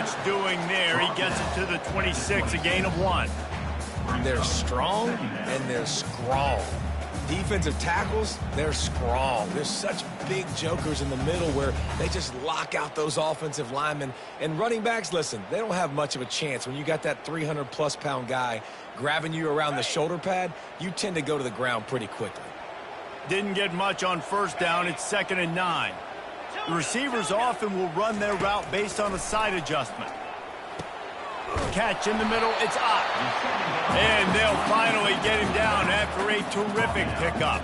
much doing there. He gets it to the 26, a gain of 1. They're strong and they're strong. Defensive tackles, they're strong. There's such big jokers in the middle where they just lock out those offensive linemen. And running backs, listen, they don't have much of a chance. When you got that 300-plus pound guy grabbing you around the shoulder pad, you tend to go to the ground pretty quickly. Didn't get much on first down. It's 2nd and 9. The receivers often will run their route based on a side adjustment. Catch in the middle, it's up. And they'll finally get him down after a terrific pickup.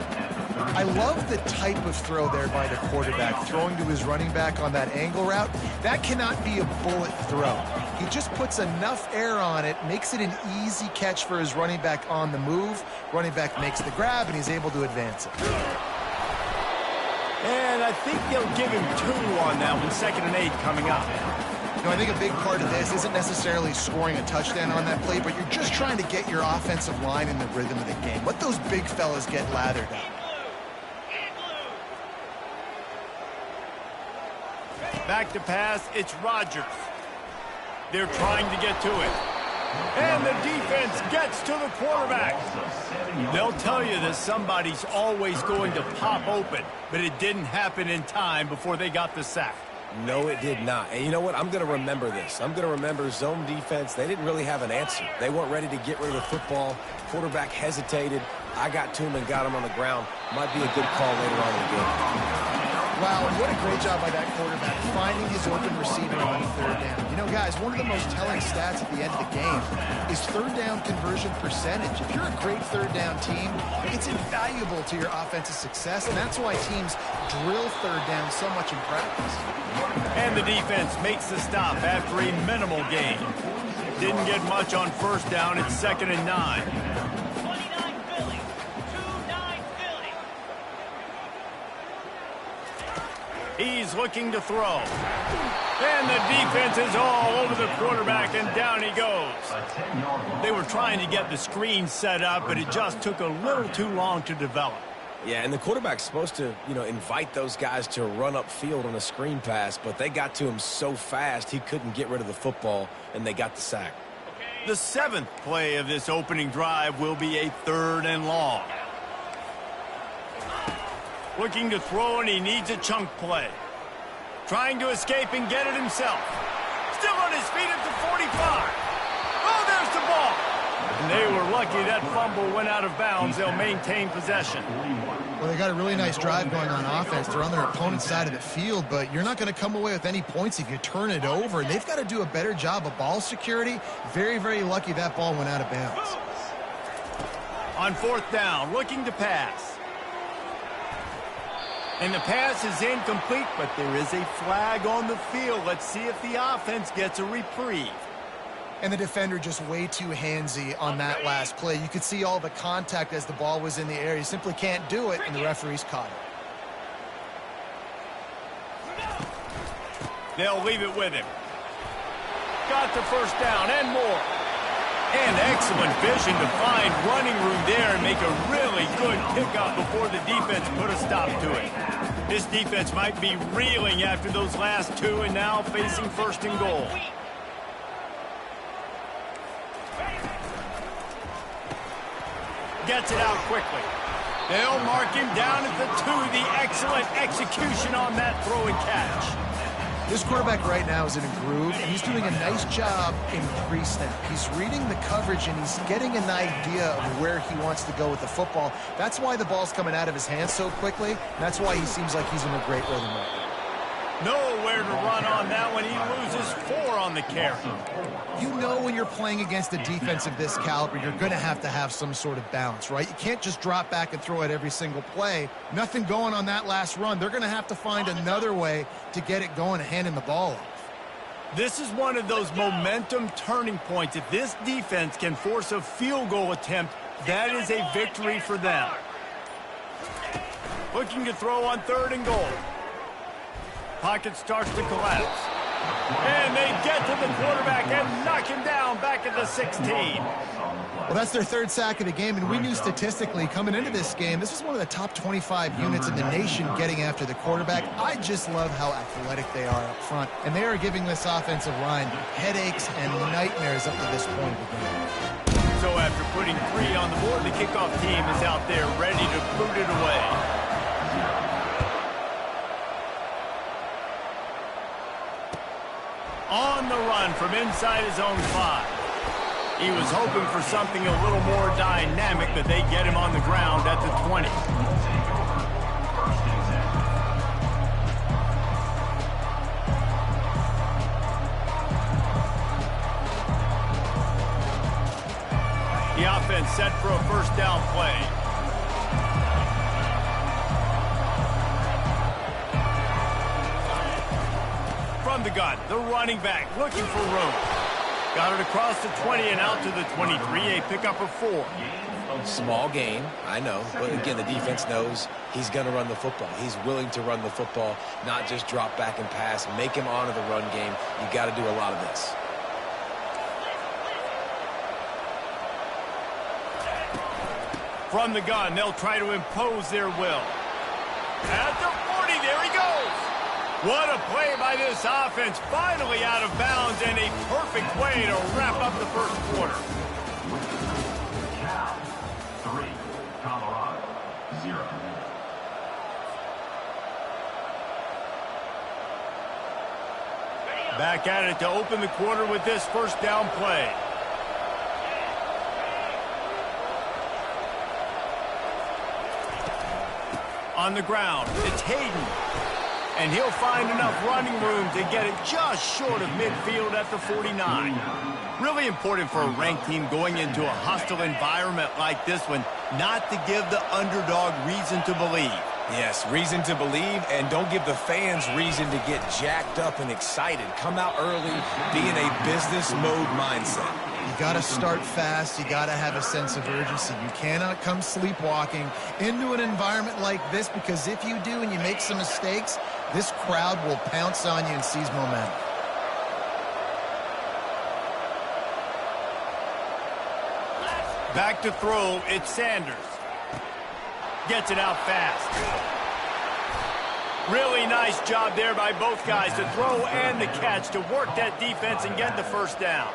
I love the type of throw there by the quarterback, throwing to his running back on that angle route. That cannot be a bullet throw. He just puts enough air on it, makes it an easy catch for his running back on the move. Running back makes the grab, and he's able to advance it. And I think they'll give him 2 on that one. 2nd and 8 coming up. You know, I think a big part of this isn't necessarily scoring a touchdown on that play, but you're just trying to get your offensive line in the rhythm of the game. Let those big fellas get lathered up. Back to pass, it's Rodgers. They're trying to get to it. And the defense gets to the quarterback. They'll tell you that somebody's always going to pop open, but it didn't happen in time before they got the sack. No, it did not. And you know what? I'm going to remember this. I'm going to remember zone defense. They didn't really have an answer. They weren't ready to get rid of the football. Quarterback hesitated. I got to him and got him on the ground. Might be a good call later on in the game. Wow, and what a great job by that quarterback, finding his open receiver on 3rd down. You know, guys, one of the most telling stats at the end of the game is 3rd down conversion percentage. If you're a great 3rd down team, it's invaluable to your offensive success, and that's why teams drill 3rd down so much in practice. And the defense makes the stop after a minimal gain. Didn't get much on first down. It's 2nd and 9. He's looking to throw. And the defense is all over the quarterback, and down he goes. They were trying to get the screen set up, but it just took a little too long to develop. Yeah, and the quarterback's supposed to, invite those guys to run upfield on a screen pass, but they got to him so fast he couldn't get rid of the football, and they got the sack. The 7th play of this opening drive will be a 3rd and long. Looking to throw, and he needs a chunk play. Trying to escape and get it himself. Still on his feet at the 45. Oh, there's the ball. And they were lucky that fumble went out of bounds. They'll maintain possession. Well, they got a really nice drive going on offense. They're on their opponent's side of the field, but you're not going to come away with any points if you turn it over. And they've got to do a better job of ball security. Very, very lucky that ball went out of bounds. On 4th down, looking to pass. And the pass is incomplete, but there is a flag on the field. Let's see if the offense gets a reprieve. And the defender just way too handsy on that last play. You could see all the contact as the ball was in the air. He simply can't do it, and the referee's caught it. They'll leave it with him. Got the first down and more. And excellent vision to find running room there and make a really good pickup before the defense put a stop to it. This defense might be reeling after those last 2 and now facing 1st and goal. Gets it out quickly. They'll mark him down at the 2. The excellent execution on that throw and catch. This quarterback right now is in a groove, and he's doing a nice job in pre-snap. He's reading the coverage, and he's getting an idea of where he wants to go with the football. That's why the ball's coming out of his hands so quickly, and that's why he seems like he's in a great rhythm right now. Nowhere to run on that one. He loses 4 on the carry. You know when you're playing against a defense of this caliber, you're going to have some sort of balance, right? You can't just drop back and throw it every single play. Nothing going on that last run. They're going to have to find another way to get it going and handing the ball off. This is one of those momentum turning points. If this defense can force a field goal attempt, that is a victory for them. Looking to throw on 3rd and goal. Pocket starts to collapse. And they get to the quarterback and knock him down back at the 16. Well, that's their third sack of the game, and we knew statistically coming into this game, this was one of the top 25 units in the nation getting after the quarterback. I just love how athletic they are up front, and they are giving this offensive line headaches and nightmares up to this point of the game. So after putting 3 on the board, the kickoff team is out there ready to boot it away. On the run from inside his own 5. He was hoping for something a little more dynamic, but they get him on the ground at the 20. The offense set for a first down play. From the gun, the running back looking for room. Got it across the 20 and out to the 23, a pickup of 4. Small gain, I know, but again, the defense knows he's going to run the football. He's willing to run the football, not just drop back and pass, make him honor the run game. You got to do a lot of this. From the gun, they'll try to impose their will. At the 40, there he goes. What a play by this offense. Finally out of bounds and a perfect way to wrap up the first quarter. Cal 3, Colorado 0. Back at it to open the quarter with this first down play. On the ground, it's Hayden. And he'll find enough running room to get it just short of midfield at the 49. Really important for a ranked team going into a hostile environment like this one, not to give the underdog reason to believe. Yes, reason to believe, and don't give the fans reason to get jacked up and excited. Come out early, be in a business mode mindset. You got to start fast. You got to have a sense of urgency. You cannot come sleepwalking into an environment like this, because if you do and you make some mistakes, this crowd will pounce on you and seize momentum. Back to throw, it's Sanders. Gets it out fast. Really nice job there by both guys to throw and the catch to work that defense and get the first down.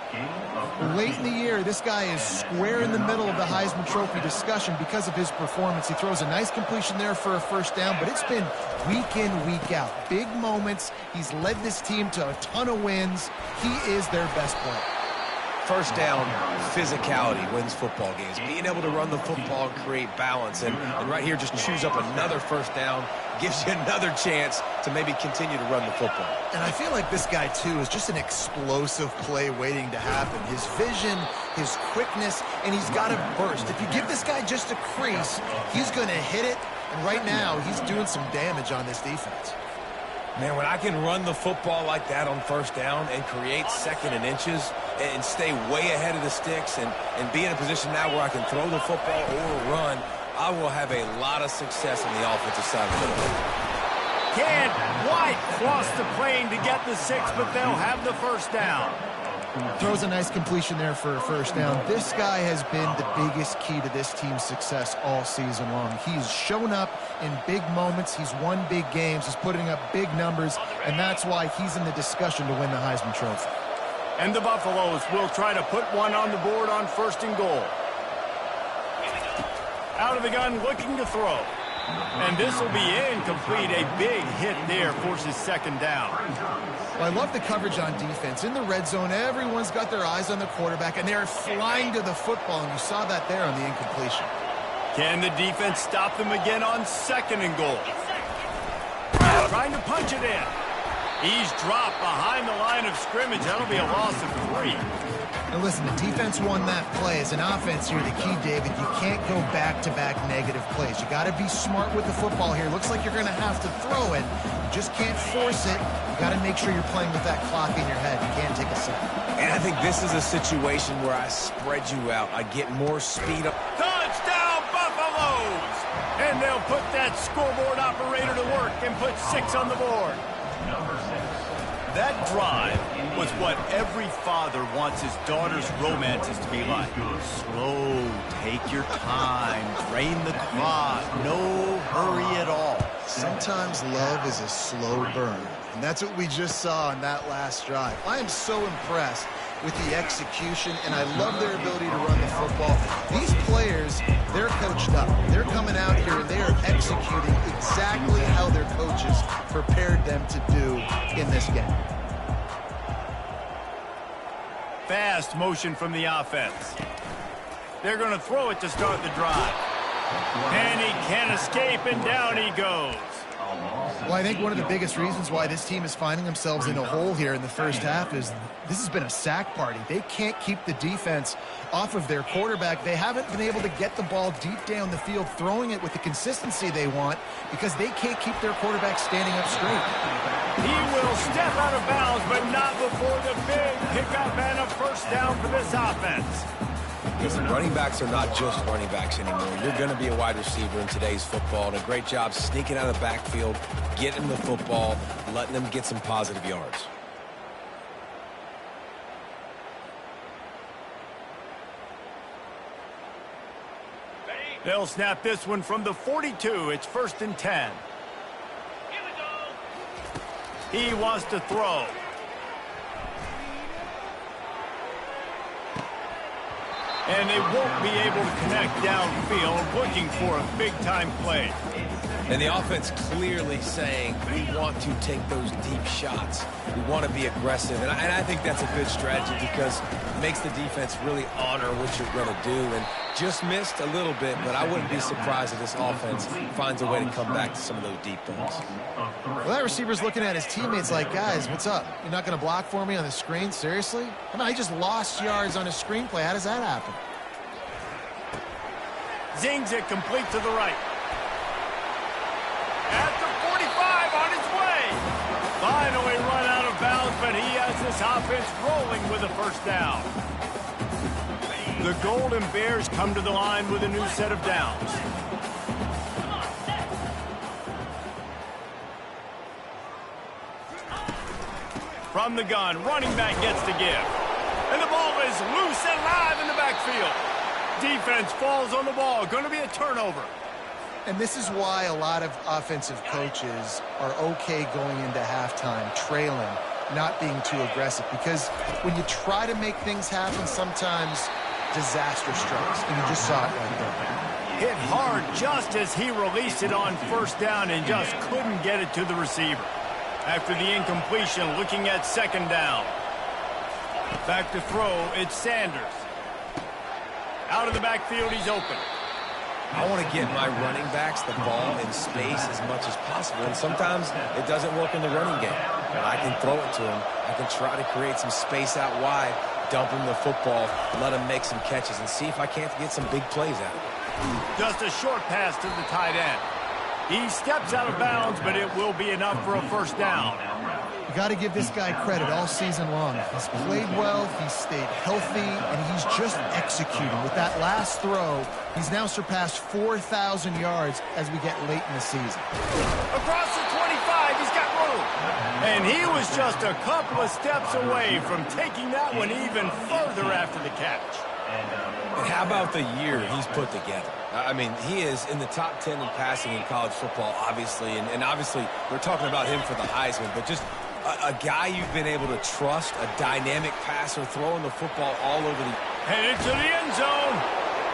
Late in the year, this guy is square in the middle of the Heisman Trophy discussion because of his performance. He throws a nice completion there for a first down, but it's been week in, week out. Big moments. He's led this team to a ton of wins. He is their best player. First down, physicality wins football games. Being able to run the football and create balance. And right here, just choose up another first down, gives you another chance to maybe continue to run the football. And I feel like this guy, too, is just an explosive play waiting to happen. His vision, his quickness, and he's got a burst. If you give this guy just a crease, he's going to hit it. And right now, he's doing some damage on this defense. Man, when I can run the football like that on first down and create second and inches and stay way ahead of the sticks and be in a position now where I can throw the football or run, I will have a lot of success on the offensive side of the ball. Can't quite cross the plane to get the 6, but they'll have the first down. Throws a nice completion there for a first down. This guy has been the biggest key to this team's success all season long. He's shown up in big moments. He's won big games. He's putting up big numbers, and that's why he's in the discussion to win the Heisman Trophy. And the Buffaloes will try to put one on the board on 1st and goal. Out of the gun, looking to throw. And this will be incomplete. A big hit there forces 2nd down. Well, I love the coverage on defense. In the red zone, everyone's got their eyes on the quarterback, and they're flying to the football, and you saw that there on the incompletion. Can the defense stop them again on 2nd and goal? Trying to punch it in. He's dropped behind the line of scrimmage. That'll be a loss of 3. Now listen, the defense won that play. As an offense here, the key, David, you can't go back-to-back negative plays. You got to be smart with the football here. Looks like you're going to have to throw it. You just can't force it. You got to make sure you're playing with that clock in your head. You can't take a sack. And I think this is a situation where I spread you out. I get more speed up. Touchdown, Buffaloes! And they'll put that scoreboard operator to work and put 6 on the board. That drive was what every father wants his daughter's romances to be like. Slow, take your time, drain the clock, no hurry at all. Sometimes love is a slow burn, and that's what we just saw on that last drive. I am so impressed with the execution, and I love their ability to run the football. These players, they're coached up. They're coming out here, and they are executing exactly how their coaches prepared them to do in this game. Fast motion from the offense. They're going to throw it to start the drive. And he can't escape, and down he goes. Well, I think one of the biggest reasons why this team is finding themselves in a hole here in the first half is this has been a sack party. They can't keep the defense off of their quarterback. They haven't been able to get the ball deep down the field, throwing it with the consistency they want because they can't keep their quarterback standing up straight. He will step out of bounds, but not before the big pickup and a first down for this offense. Listen, running backs are not just running backs anymore. You're going to be a wide receiver in today's football, and a great job sneaking out of the backfield, getting the football, letting them get some positive yards. They'll snap this one from the 42. It's 1st and 10. He wants to throw. And they won't be able to connect downfield, looking for a big-time play. And the offense clearly saying, we want to take those deep shots. We want to be aggressive. And I think that's a good strategy because it makes the defense really honor what you're going to do. And just missed a little bit, but I wouldn't be surprised if this offense finds a way to come back to some of those deep balls. Well, that receiver's looking at his teammates like, guys, what's up? You're not going to block for me on the screen? Seriously? I mean, I just lost yards on a screenplay. How does that happen? Zings it complete to the right. At the 45 on his way. Finally run out of bounds, but he has this offense rolling with a first down. The Golden Bears come to the line with a new set of downs. From the gun, running back gets to give. And the ball is loose and live in the backfield. Defense falls on the ball. Going to be a turnover. And this is why a lot of offensive coaches are okay going into halftime, trailing, not being too aggressive. Because when you try to make things happen, sometimes disaster strikes. And you just saw it right there. Hit hard just as he released it on first down and just couldn't get it to the receiver. After the incompletion, looking at second down. Back to throw, it's Sanders. Out of the backfield, he's open. I want to get my running backs the ball in space as much as possible, and sometimes it doesn't work in the running game. But I can throw it to him. I can try to create some space out wide, dump him the football, let him make some catches, and see if I can't get some big plays out of it. Just a short pass to the tight end. He steps out of bounds, but it will be enough for a first down. You got to give this guy credit all season long. He's played well, he's stayed healthy, and he's just executing. With that last throw, he's now surpassed 4,000 yards as we get late in the season. Across the 25, he's got room. And he was just a couple of steps away from taking that one even further after the catch. And how about the year he's put together? I mean, he is in the top 10 in passing in college football, obviously. And obviously, we're talking about him for the Heisman, but just a guy you've been able to trust, a dynamic passer, throwing the football all over the... Headed to the end zone,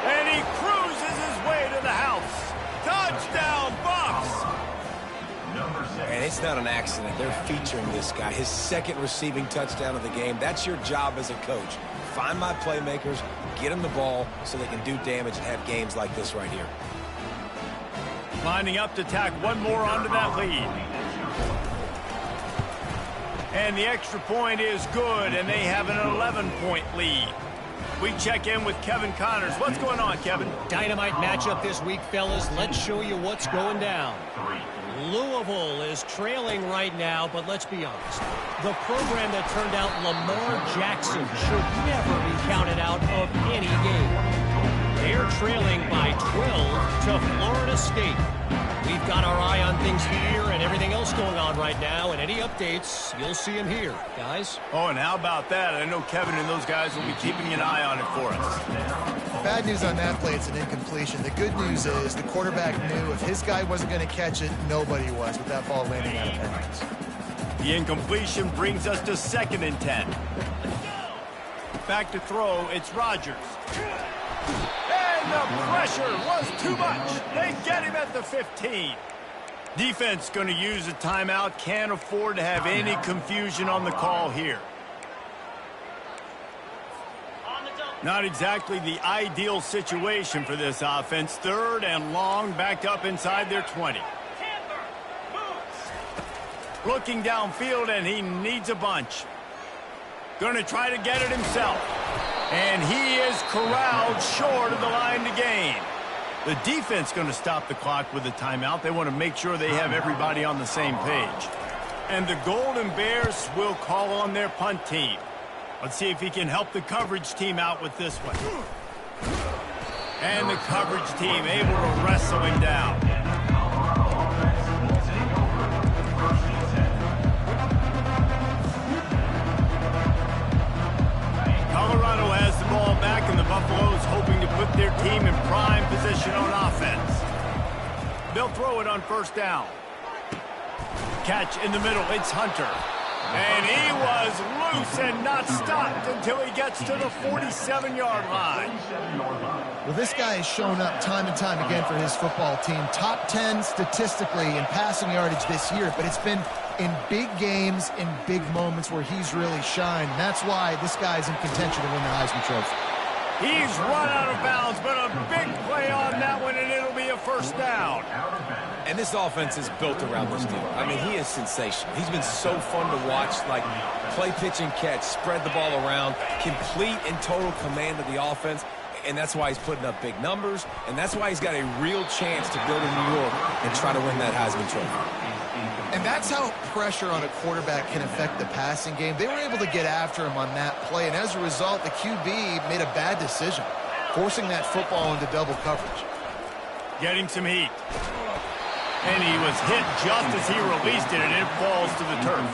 and he cruises his way to the house. Touchdown, Bucs! And it's not an accident. They're featuring this guy. His second receiving touchdown of the game. That's your job as a coach. Find my playmakers, get them the ball so they can do damage and have games like this right here. Lining up to tack one more onto that lead. And the extra point is good, and they have an 11-point lead. We check in with Kevin Connors. What's going on, Kevin? Dynamite matchup this week, fellas. Let's show you what's going down. Louisville is trailing right now, but let's be honest. The program that turned out Lamar Jackson should never be counted out of any game. They're trailing by 12 to Florida State. We've got our eye on things here and everything else going on right now, and any updates, you'll see them here, guys. Oh, and how about that? I know Kevin and those guys will be keeping an eye on it for us. Bad news on that play, it's an incompletion. The good news is the quarterback knew if his guy wasn't going to catch it, nobody was with that ball landing out of bounds. The incompletion brings us to 2nd and 10. Back to throw, it's Rodgers. And the pressure was too much. They get him at the 15. Defense going to use a timeout. Can't afford to have any confusion on the call here. Not exactly the ideal situation for this offense. 3rd and long, backed up inside their 20. Looking downfield, and he needs a bunch. Going to try to get it himself. And he is corralled short of the line to gain. The defense going to stop the clock with a timeout. They want to make sure they have everybody on the same page. And the Golden Bears will call on their punt team. Let's see if he can help the coverage team out with this one. And the coverage team able to wrestle him down. Colorado has the ball back, and the Buffaloes hoping to put their team in prime position on offense. They'll throw it on 1st down. Catch in the middle, it's Hunter. And he was loose and not stopped until he gets to the 47-yard line. Well, this guy has shown up time and time again for his football team. Top 10 statistically in passing yardage this year, but it's been in big games, in big moments where he's really shined. And that's why this guy's in contention to win the Heisman Trophy. He's run out of bounds, but a big play on that one, and it'll be a 1st down. And this offense is built around this dude. I mean, he is sensational. He's been so fun to watch, like play, pitch, and catch, spread the ball around, complete and total command of the offense. And that's why he's putting up big numbers, and that's why he's got a real chance to go to New York and try to win that Heisman Trophy. And that's how pressure on a quarterback can affect the passing game. They were able to get after him on that play, and as a result, the QB made a bad decision, forcing that football into double coverage. Getting some heat. And he was hit just as he released it, and it falls to the turf.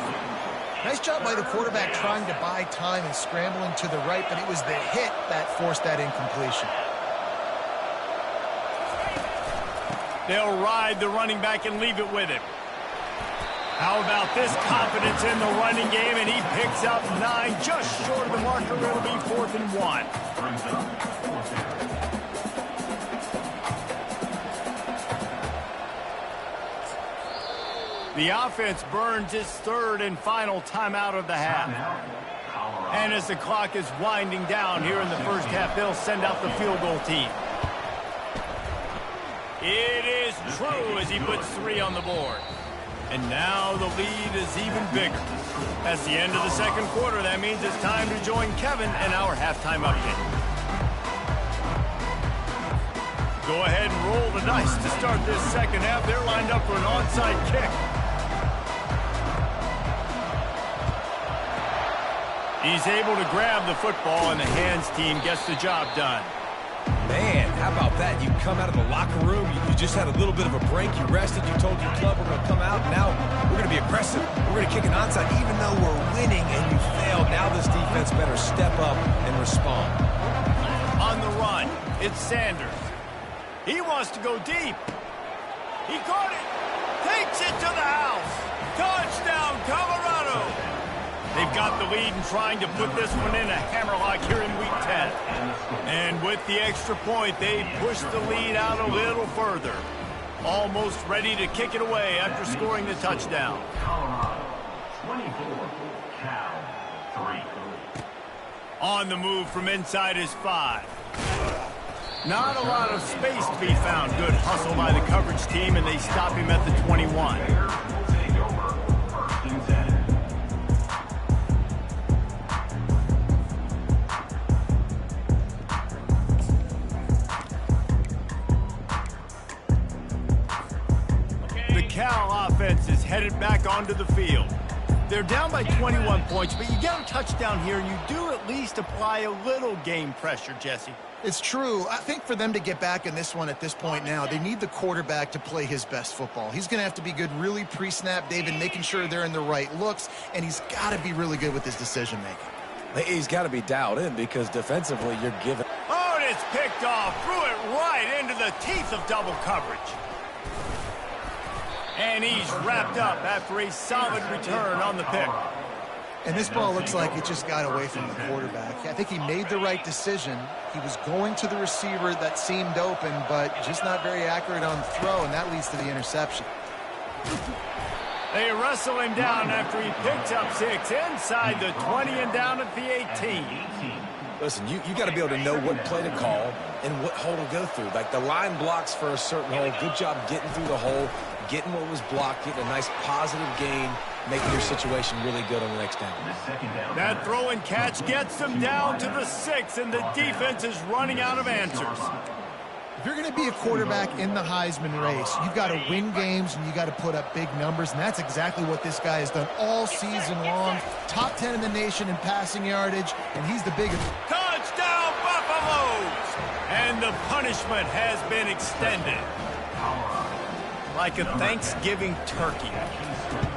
Nice job by the quarterback trying to buy time and scrambling to the right, but it was the hit that forced that incompletion. They'll ride the running back and leave it with him. How about this confidence in the running game, and he picks up 9, just short of the marker. It'll be 4th and 1. The offense burns its 3rd and final timeout of the half. And as the clock is winding down here in the 1st half, they'll send out the field goal team. It is true as he puts 3 on the board. And now the lead is even bigger. That's the end of the 2nd quarter. That means it's time to join Kevin and our halftime update. Go ahead and roll the dice to start this 2nd half. They're lined up for an onside kick. He's able to grab the football, and the hands team gets the job done. Man, how about that? You come out of the locker room, you just had a little bit of a break, you rested, you told your club we're going to come out, now we're going to be aggressive. We're going to kick an onside even though we're winning and you failed. Now this defense better step up and respond. On the run, it's Sanders. He wants to go deep. He caught it. Takes it to the house. Touchdown, Colorado. They've got the lead and trying to put this one in a hammerlock here in Week 10. And with the extra point, they push the lead out a little further. Almost ready to kick it away after scoring the touchdown. Colorado, 24, Cal, 3. On the move from inside his 5. Not a lot of space to be found. Good hustle by the coverage team, and they stop him at the 21. The Cal offense is headed back onto the field. They're down by 21 points, but you get a touchdown here, and you do at least apply a little game pressure, Jesse. It's true. I think for them to get back in this one at this point now, they need the quarterback to play his best football. He's going to have to be good really pre-snap, David, making sure they're in the right looks, and he's got to be really good with his decision-making. He's got to be dialed in because defensively you're given. Oh, and it's picked off. Threw it right into the teeth of double coverage. And he's wrapped up after a solid return on the pick. And this ball looks like it just got away from the quarterback. I think he made the right decision. He was going to the receiver that seemed open, but just not very accurate on the throw, and that leads to the interception. They wrestle him down after he picks up 6 inside the 20 and down at the 18. Listen, you got to be able to know what play to call and what hole to go through. Like the line blocks for a certain hole. Good job getting through the hole, getting what was blocked, getting a nice positive gain, making your situation really good on the next down. That throw and catch gets them down to the 6, and the defense is running out of answers. If you're going to be a quarterback in the Heisman race, you've got to win games and you got to put up big numbers, and that's exactly what this guy has done all season long. Top 10 in the nation in passing yardage, and he's the biggest. Touchdown, Buffaloes! And the punishment has been extended. Like a Thanksgiving turkey.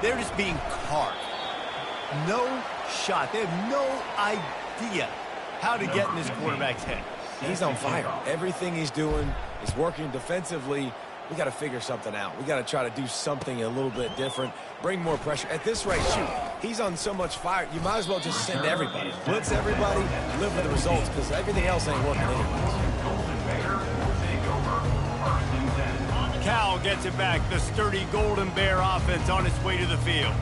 They're just being carved. No shot. They have no idea how to get in this quarterback's head. He's on fire. Everything he's doing is working defensively. We got to figure something out. We got to try to do something a little bit different, bring more pressure. At this rate, shoot, he's on so much fire, you might as well just send everybody. Blitz everybody, live with the results, because everything else ain't working anyways. Cal gets it back. The sturdy Golden Bear offense on its way to the field.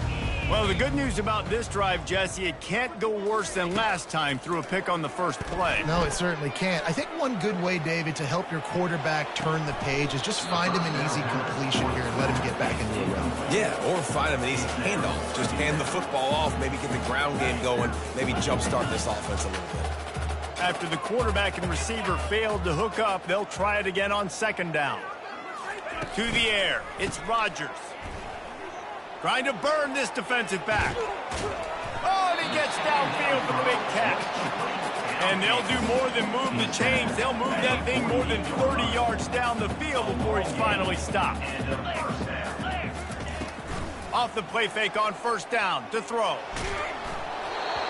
Well, the good news about this drive, Jesse, it can't go worse than last time through a pick on the first play. No, it certainly can't. I think one good way, David, to help your quarterback turn the page is just find him an easy completion here and let him get back into the run. Yeah, or find him an easy handoff. Just hand the football off, maybe get the ground game going, maybe jumpstart this offense a little bit. After the quarterback and receiver failed to hook up, they'll try it again on second down. To the air, it's Rodgers. Trying to burn this defensive back. Oh, and he gets downfield for the big catch. And they'll do more than move the chains. They'll move that thing more than 30 yards down the field before he's finally stopped. Off the play fake on first down to throw.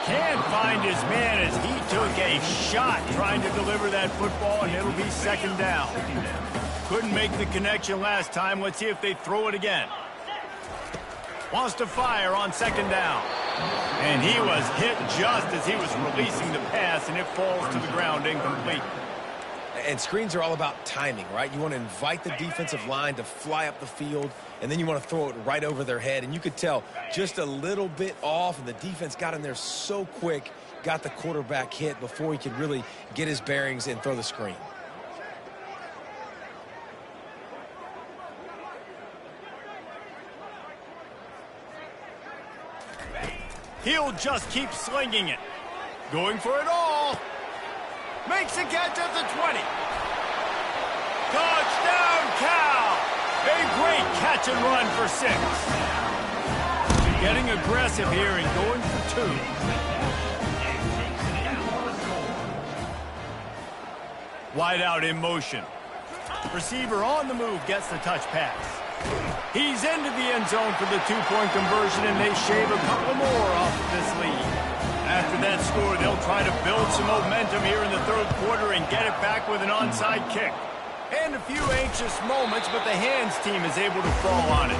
Can't find his man as he took a shot trying to deliver that football, and it'll be second down. Couldn't make the connection last time. Let's see if they throw it again. Wants to fire on second down. And he was hit just as he was releasing the pass, and it falls to the ground incomplete. And screens are all about timing, right? You want to invite the defensive line to fly up the field, and then you want to throw it right over their head. And you could tell just a little bit off, and the defense got in there so quick, got the quarterback hit before he could really get his bearings and throw the screen. He'll just keep slinging it. Going for it all. Makes a catch at the 20. Touchdown, Cal! A great catch and run for 6. Getting aggressive here and going for 2. Wide out in motion. Receiver on the move gets the touch pass. He's into the end zone for the 2-point conversion, and they shave a couple more off of this lead. After that score, they'll try to build some momentum here in the third quarter and get it back with an onside kick. And a few anxious moments, but the hands team is able to fall on it.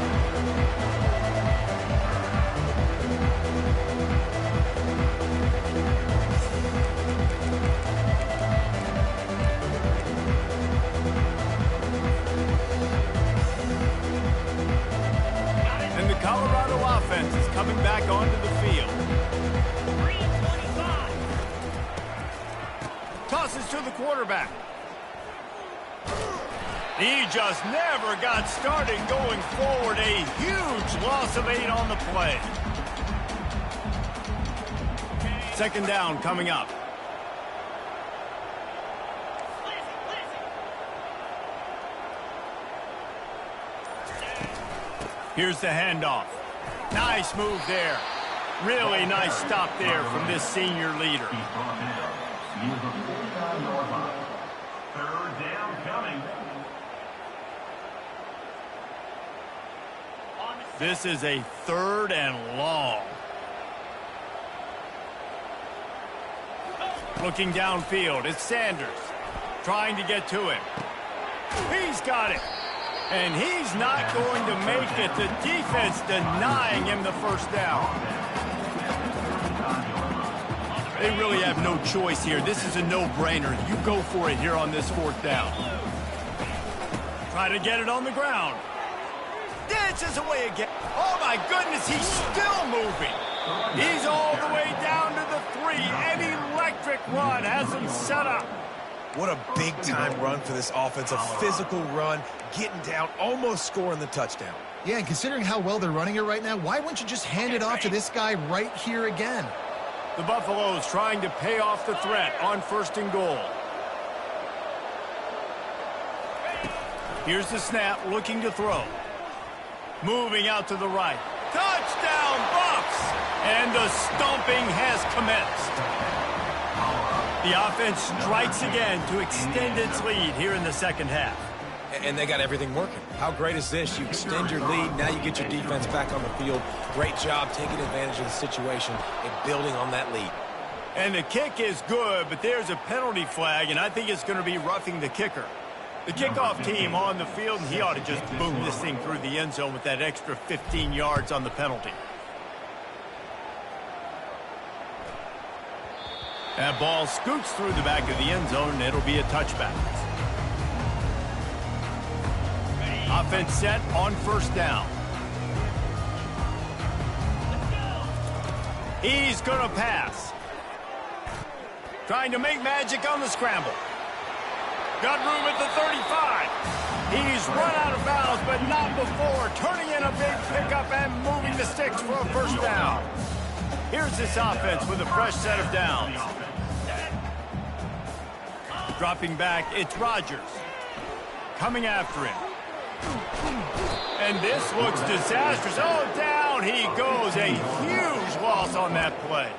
Colorado offense is coming back onto the field. Tosses to the quarterback. He just never got started going forward. A huge loss of 8 on the play. Second down coming up. Here's the handoff. Nice move there. Really nice stop there from this senior leader. He's brought down. He is a 49-yard line. Third down coming. This is a 3rd and long. Looking downfield, it's Sanders trying to get to him. He's got it. And he's not going to make it. The defense denying him the first down. They really have no choice here. This is a no-brainer. You go for it here on this 4th down. Try to get it on the ground. Dances away again. Oh, my goodness, he's still moving. He's all the way down to the 3. An electric run has him set up. What a big-time run for this offense. A physical run, getting down, almost scoring the touchdown. Yeah, and considering how well they're running it right now, why wouldn't you just hand it off to this guy right here again? The Buffaloes trying to pay off the threat on 1st and goal. Here's the snap, looking to throw. Moving out to the right. Touchdown, Buffs! And the stomping has commenced. The offense strikes again to extend its lead here in the 2nd half. And they got everything working. How great is this? You extend your lead, now you get your defense back on the field. Great job taking advantage of the situation and building on that lead. And the kick is good, but there's a penalty flag, and I think it's going to be roughing the kicker. The kickoff team on the field, and he ought to just boom this thing through the end zone with that extra 15 yards on the penalty. That ball scoots through the back of the end zone, and it'll be a touchback. Offense set on 1st down. He's going to pass. Trying to make magic on the scramble. Got room at the 35. He's run out of bounds, but not before. Turning in a big pickup and moving the sticks for a 1st down. Here's this offense with a fresh set of downs. Dropping back, it's Rodgers. Coming after him. And this looks disastrous. Oh, down he goes. A huge loss on that play.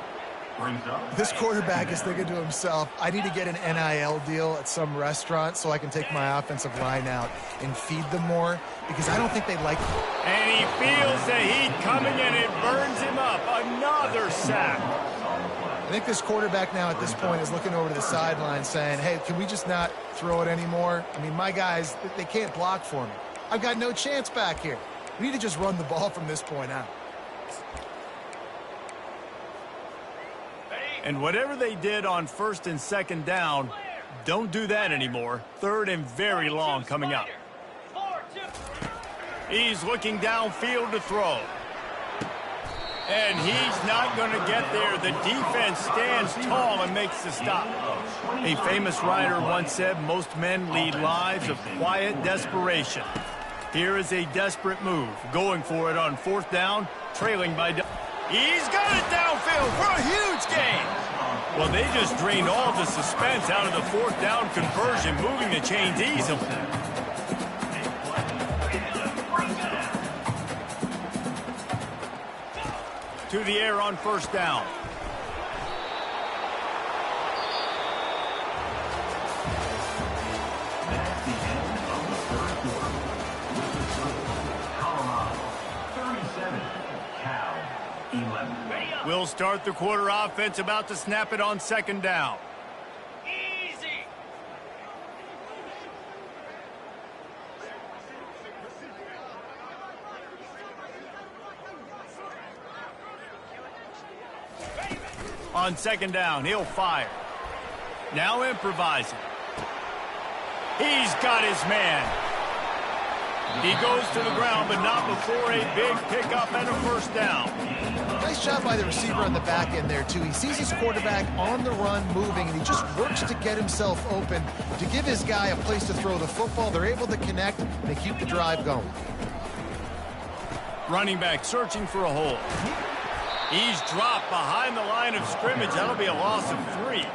This quarterback is thinking to himself, I need to get an NIL deal at some restaurant so I can take my offensive line out and feed them more, because I don't think they like him. And he feels the heat coming and it burns him up. Another sack. I think this quarterback now at this point is looking over to the sideline saying, hey, can we just not throw it anymore? I mean, my guys, they can't block for me. I've got no chance back here. We need to just run the ball from this point out. And whatever they did on 1st and 2nd down, don't do that anymore. 3rd and very long coming up. He's looking downfield to throw. And he's not going to get there. The defense stands tall and makes the stop. A famous writer once said, most men lead lives of quiet desperation. Here is a desperate move. Going for it on 4th down, trailing by... He's got it downfield for a huge gain. Well, they just drained all the suspense out of the 4th down conversion, moving the chains easily. To the air on 1st down. That's the end of the 3rd quarter. With the score, Colorado 37, Cal 11. We'll start the quarter offense, about to snap it on 2nd down. Easy. On 2nd down, he'll fire. Now improvising. He's got his man. He goes to the ground, but not before a big pickup and a 1st down. Nice job by the receiver on the back end there, too. He sees his quarterback on the run moving, and he just works to get himself open to give his guy a place to throw the football. They're able to connect, and they keep the drive going. Running back searching for a hole. He's dropped behind the line of scrimmage. That'll be a loss of 3.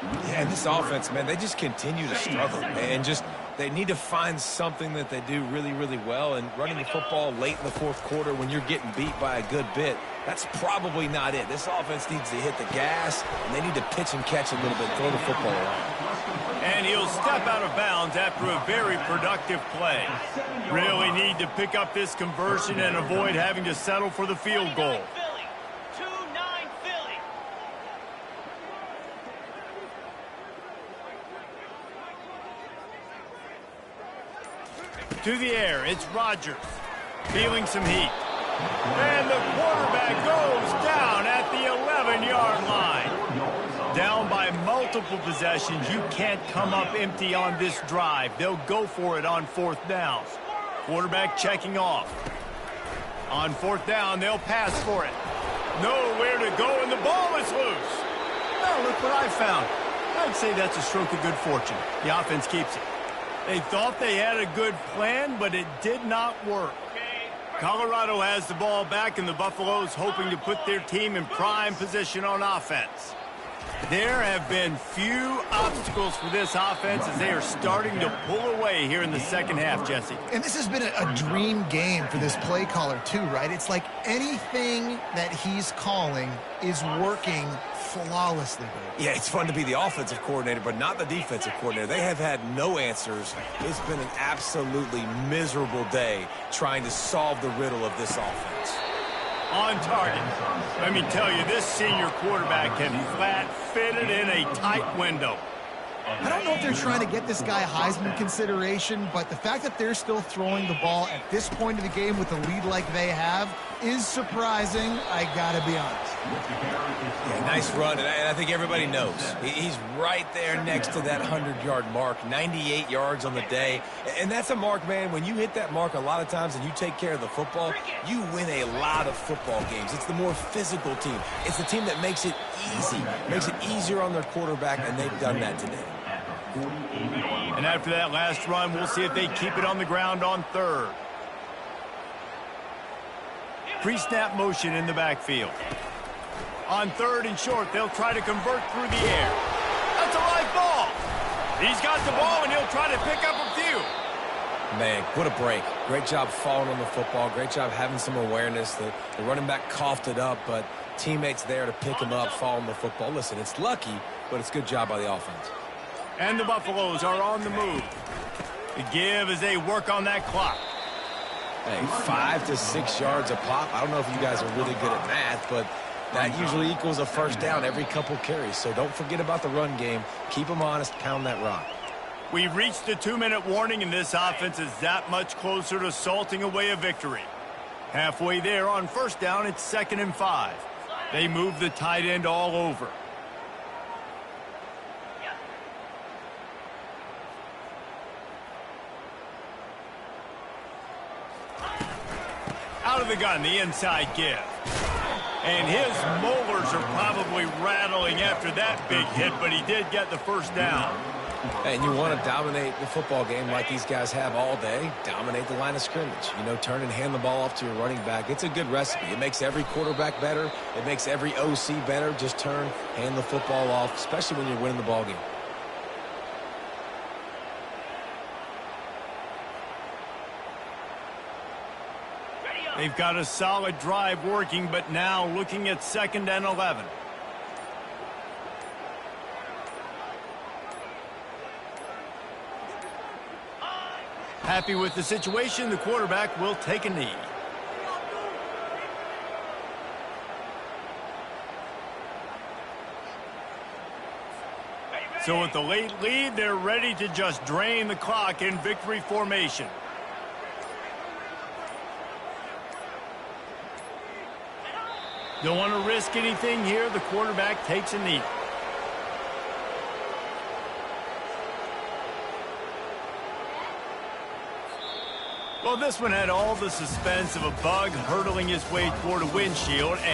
Yeah, and this offense, man, they just continue to struggle. And they need to find something that they do really, really well. And running the football late in the fourth quarter when you're getting beat by a good bit, that's probably not it. This offense needs to hit the gas, and they need to pitch and catch a little bit, throw the football around. And he'll step out of bounds after a very productive play. Really need to pick up this conversion and avoid having to settle for the field goal. To the air, it's Rodgers, feeling some heat. And the quarterback goes down at the 11-yard line. Down by multiple possessions, you can't come up empty on this drive. They'll go for it on fourth down. Quarterback checking off. On fourth down, they'll pass for it. Nowhere to go, and the ball is loose. Oh, look what I found. I'd say that's a stroke of good fortune. The offense keeps it. They thought they had a good plan, but it did not work. Colorado has the ball back, and the Buffaloes hoping to put their team in prime position on offense. There have been few obstacles for this offense as they are starting to pull away here in the second half, Jesse. And this has been a dream game for this play caller, too, right? It's like anything that he's calling is working flawlessly. Yeah, it's fun to be the offensive coordinator, but not the defensive coordinator. They have had no answers. It's been an absolutely miserable day trying to solve the riddle of this offense. On target. Let me tell you, this senior quarterback can flat fit it in a tight window. I don't know if they're trying to get this guy Heisman consideration, but the fact that they're still throwing the ball at this point of the game with a lead like they have is surprising, I gotta be honest. Yeah, nice run, and I think everybody knows. He's right there next to that 100-yard mark, 98 yards on the day. And that's a mark, man, when you hit that mark a lot of times and you take care of the football, you win a lot of football games. It's the more physical team. It's the team that makes it easy, makes it easier on their quarterback, and they've done that today. And after that last run, we'll see if they keep it on the ground on third. Pre-snap motion in the backfield. On third and short, they'll try to convert through the air. That's a live ball. He's got the ball, and he'll try to pick up a few. Man, what a break. Great job falling on the football. Great job having some awareness. The running back coughed it up, but teammates there to pick him up, fall on the football. Listen, it's lucky, but it's a good job by the offense. And the Buffaloes are on the move. The give as they work on that clock. Hey, 5 to 6 yards a pop. I don't know if you guys are really good at math, but that usually equals a first down every couple carries. So don't forget about the run game. Keep them honest. Pound that rock. We've reached the 2-minute warning, and this offense is that much closer to salting away a victory. Halfway there on first down, it's 2nd and 5. They move the tight end all over. Out of the gun, the inside give. And his molars are probably rattling after that big hit, but he did get the first down. And you want to dominate the football game like these guys have all day. Dominate the line of scrimmage. You know, turn and hand the ball off to your running back. It's a good recipe. It makes every quarterback better. It makes every OC better. Just turn, hand the football off, especially when you're winning the ball game. They've got a solid drive working, but now looking at 2nd and 11. Happy with the situation, the quarterback will take a knee. So with the late lead, they're ready to just drain the clock in victory formation. Don't want to risk anything here. The quarterback takes a knee. Well, this one had all the suspense of a bug hurtling his way toward a windshield.